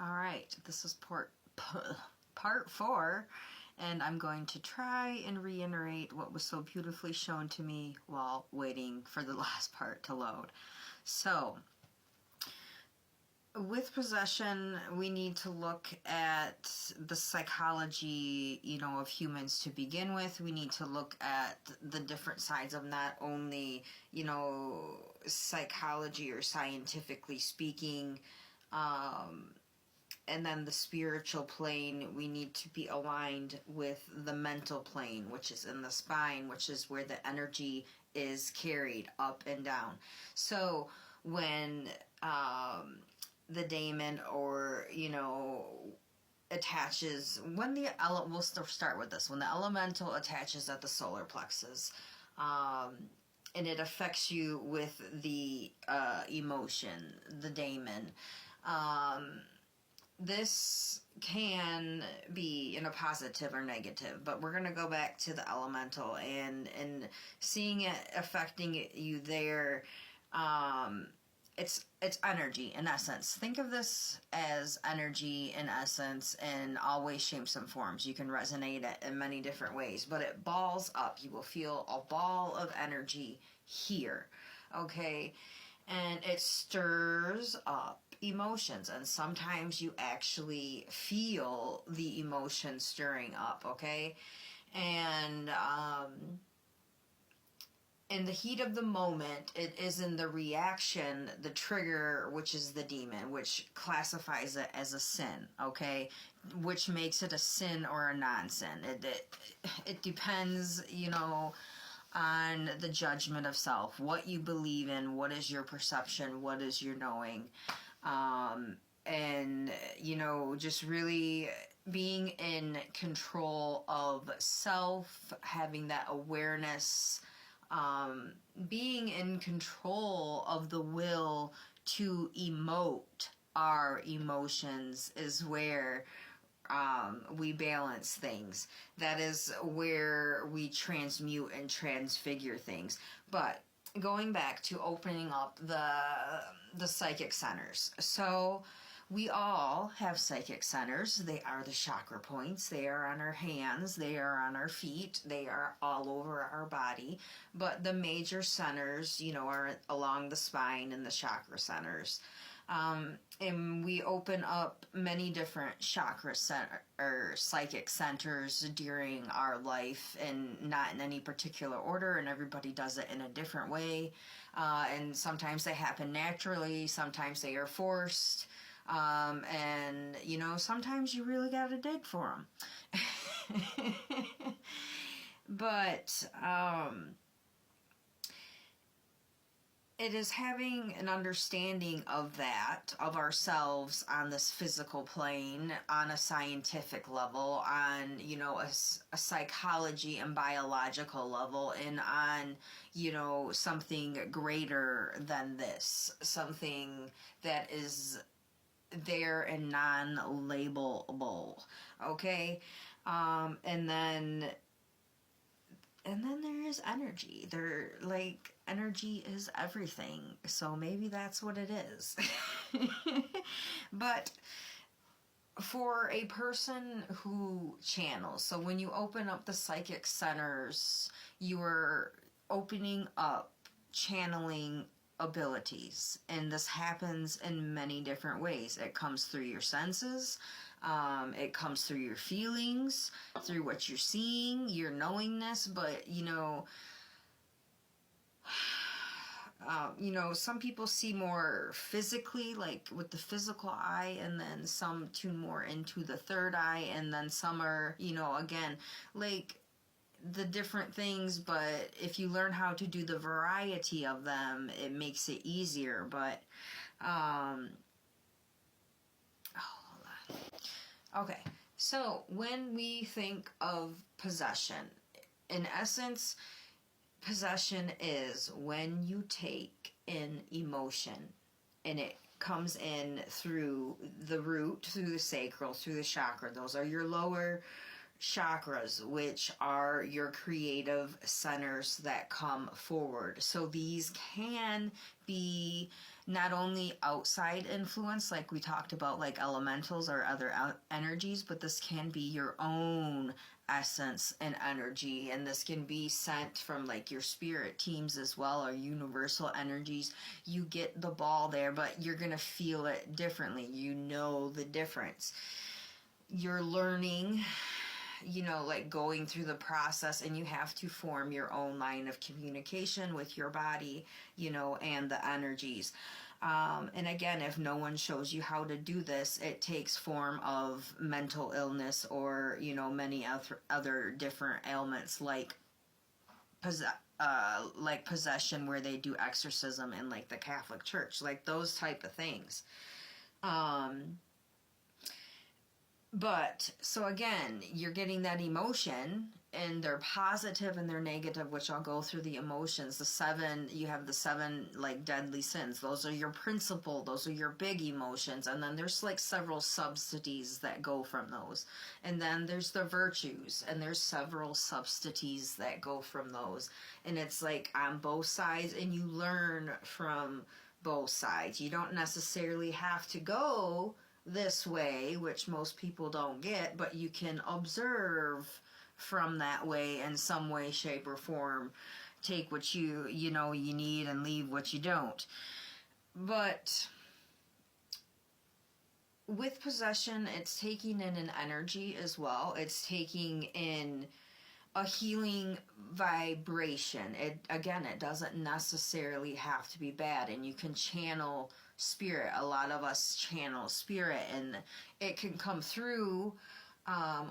All right, this is part 4, and I'm going to try and reiterate what was so beautifully shown to me while waiting for the last part to load. So, with possession, we need to look at the psychology, of humans to begin with. We need to look at the different sides of not only, psychology or scientifically speaking, and then the spiritual plane. We need to be aligned with the mental plane, which is in the spine, which is where the energy is carried up and down. So when the daemon or attaches, we'll start with this, when the elemental attaches at the solar plexus, and it affects you with the emotion, the daemon, this can be in a positive or negative, but we're going to go back to the elemental and seeing it affecting you there. It's energy in essence. Think of this as energy in essence in all ways, shapes, and forms. You can resonate it in many different ways, but it balls up. You will feel a ball of energy here, okay? And it stirs up emotions, and sometimes you actually feel the emotion stirring up, okay? And in the heat of the moment, it is in the reaction, the trigger, which is the demon, which classifies it as a sin, okay? Which makes it a sin or a non-sin. It depends, on the judgment of self, what you believe in, what is your perception, what is your knowing, and, just really being in control of self, having that awareness, being in control of the will to emote our emotions is where we balance things. That is where we transmute and transfigure things. But going back to opening up the psychic centers. So we all have psychic centers. They are the chakra points. They are on our hands. They are on our feet. They are all over our body. But the major centers, are along the spine and the chakra centers. And we open up many different chakra or psychic centers during our life, and not in any particular order, and everybody does it in a different way. And sometimes they happen naturally, sometimes they are forced. And sometimes you really got to dig for them. But it is having an understanding of that, of ourselves on this physical plane, on a scientific level, on, a psychology and biological level, and on, something greater than this, something that is there and non-labelable, okay? And then there is energy. Energy is everything. So maybe that's what it is. But for a person who channels, so when you open up the psychic centers, you are opening up channeling abilities, and this happens in many different ways. It comes through your senses, it comes through your feelings, through what you're seeing, your knowingness, but some people see more physically, like with the physical eye, and then some tune more into the third eye, and then some are, again, like the different things. But if you learn how to do the variety of them, it makes it easier. But hold on. Okay, so when we think of possession, in essence, possession is when you take in emotion and it comes in through the root, through the sacral, through the chakra. Those are your lower chakras, which are your creative centers that come forward. So these can be not only outside influence, like we talked about, like elementals or other energies, but this can be your own essence and energy, and this can be sent from like your spirit teams as well, or universal energies. You get the ball there, but you're gonna feel it differently. You know the difference. You're learning, like going through the process, and you have to form your own line of communication with your body, and the energies. And again, if no one shows you how to do this, it takes form of mental illness or, many other different ailments like possession, where they do exorcism in like the Catholic Church, like those type of things. But so again, you're getting that emotion, and they're positive and they're negative, which I'll go through the emotions. You have the 7 like deadly sins. Those are your principal, those are your big emotions. And then there's like several subsidies that go from those. And then there's the virtues, and there's several subsidies that go from those. And it's like on both sides, and you learn from both sides. You don't necessarily have to go this way, which most people don't get, but you can observe from that way in some way, shape, or form. Take what you need and leave what you don't. But with possession, it's taking in an energy as well. It's taking in a healing vibration. It doesn't necessarily have to be bad, and you can channel spirit. A lot of us channel spirit, and it can come through,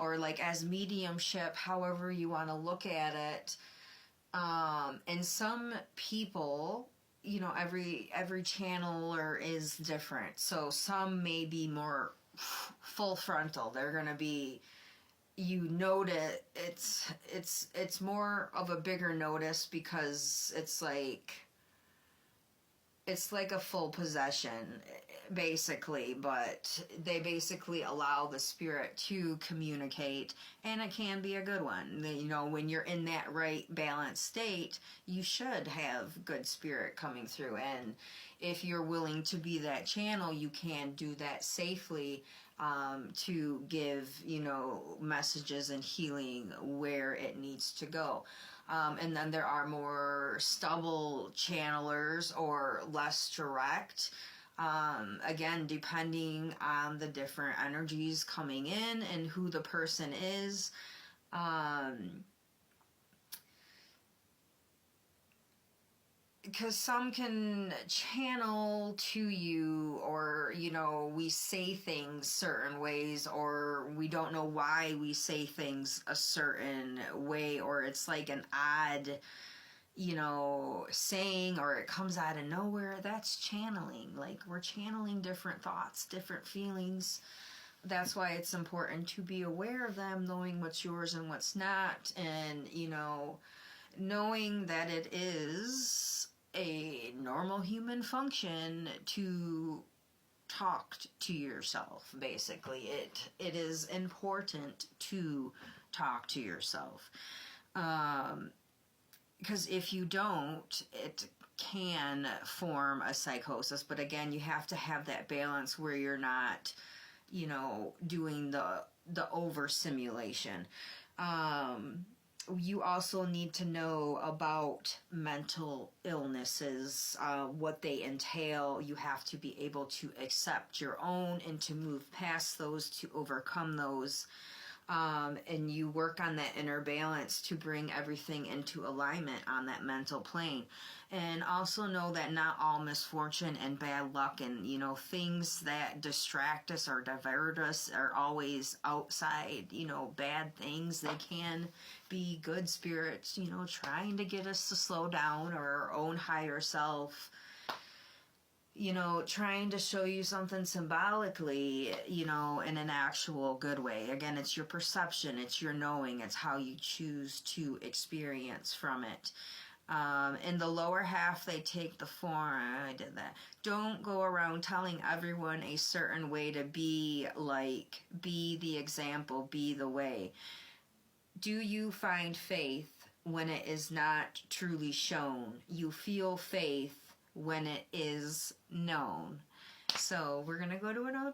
or like as mediumship, however you want to look at it. And some people, every channeler is different. So some may be more full frontal. They're gonna be, notice it's more of a bigger notice, because it's like a full possession basically, but they basically allow the spirit to communicate, and it can be a good one. When you're in that right balanced state, you should have good spirit coming through, and if you're willing to be that channel, you can do that safely, to give, messages and healing where it needs to go. And then there are more stubble channelers, or less direct. Again, depending on the different energies coming in and who the person is. Because some can channel to you, or we say things certain ways, or we don't know why we say things a certain way, or it's like an odd saying, or it comes out of nowhere. That's channeling. Like, we're channeling different thoughts, different feelings. That's why it's important to be aware of them, knowing what's yours and what's not, and knowing that it is a normal human function to talk to yourself. Basically, it is important to talk to yourself, because if you don't, it can form a psychosis. But again, you have to have that balance where you're not doing the over simulation. You also need to know about mental illnesses, what they entail. You have to be able to accept your own and to move past those, to overcome those. And you work on that inner balance to bring everything into alignment on that mental plane. And also know that not all misfortune and bad luck and, things that distract us or divert us are always outside, bad things. They can be good spirits, trying to get us to slow down, or our own higher self, trying to show you something symbolically, in an actual good way. Again, it's your perception, it's your knowing, it's how you choose to experience from it. In the lower half, they take the form. I did that. Don't go around telling everyone a certain way to be. Like, be the example, be the way. Do you find faith when it is not truly shown? You feel faith when it is known. So we're going to go to another